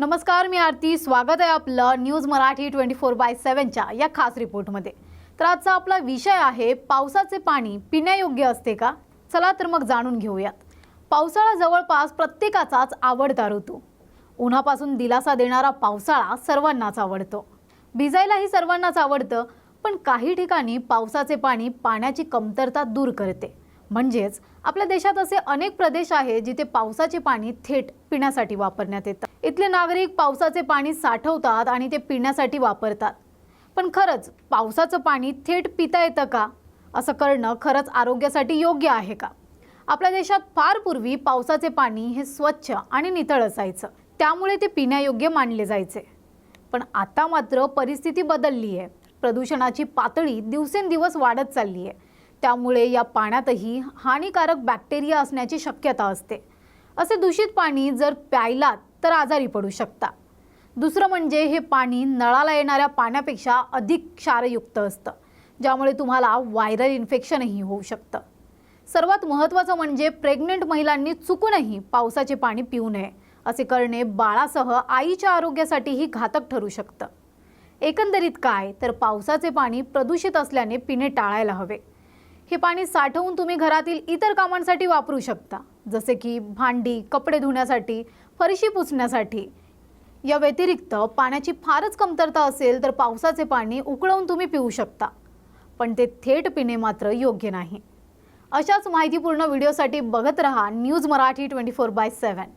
नमस्कार, मी आरती. स्वागत आहे आपलं न्यूज मराठी 24/7च्या या खास रिपोर्टमध्ये. तर आजचा आपला विषय आहे पावसाचे पाणी पिण्यायोग्य असते का? चला तर मग जाणून घेऊयात. पावसाळा जवळपास प्रत्येकाचाच आवडता ऋतू. उन्हापासून दिलासा देणारा पावसाळा सर्वांनाच आवडतो. भिजायलाही सर्वांनाच आवडतं, पण काही ठिकाणी पावसाचे पाणी पाण्याची कमतरता दूर करते. म्हणजेच आपल्या देशात असे अनेक प्रदेश आहेत जिथे पावसाचे पाणी थेट पिण्यासाठी वापरण्यात येतं. इथले नागरिक पावसाचे पाणी साठवतात आणि ते पिण्यासाठी वापरतात. पण खरंच पावसाचं पाणी थेट पिता येतं का? असं करणं खरंच आरोग्यासाठी योग्य आहे का? आपल्या देशात फार पूर्वी पावसाचे पाणी हे स्वच्छ आणि नितळ असायचं, त्यामुळे ते पिण्यायोग्य मानले जायचे. पण आता मात्र परिस्थिती बदलली आहे. प्रदूषणाची पातळी दिवसेंदिवस वाढत चालली आहे. त्यामुळे या पाण्यातही हानिकारक बॅक्टेरिया असण्याची शक्यता असते. असे दूषित पाणी जर प्यायलात तर आजारी पडू शकता. दुसरं म्हणजे हे पाणी नळाला येणाऱ्या पाण्यापेक्षा अधिक क्षारयुक्त असतं, ज्यामुळे तुम्हाला व्हायरल इन्फेक्शनही होऊ शकतं. सर्वात महत्त्वाचं म्हणजे प्रेग्नंट महिलांनी चुकूनही पावसाचे पाणी पिऊ नये. असे करणे बाळासह आईच्या आरोग्यासाठीही घातक ठरू शकतं. एकंदरीत काय तर पावसाचे पाणी प्रदूषित असल्याने पिणे टाळायला हवे. हे पाणी साठवून तुम्ही घरातील इतर कामांसाठी वापरू शकता, जसे की भांडी, कपडे धुण्यासाठी, फरशी पुसण्यासाठी. या व्यतिरिक्त पाण्याची फारच कमतरता असेल तर पावसाचे पाणी उकळवून तुम्ही पिऊ शकता, पण ते थेट पिणे मात्र योग्य नाही. अशाच माहितीपूर्ण व्हिडिओसाठी बघत रहा न्यूज मराठी 24/7.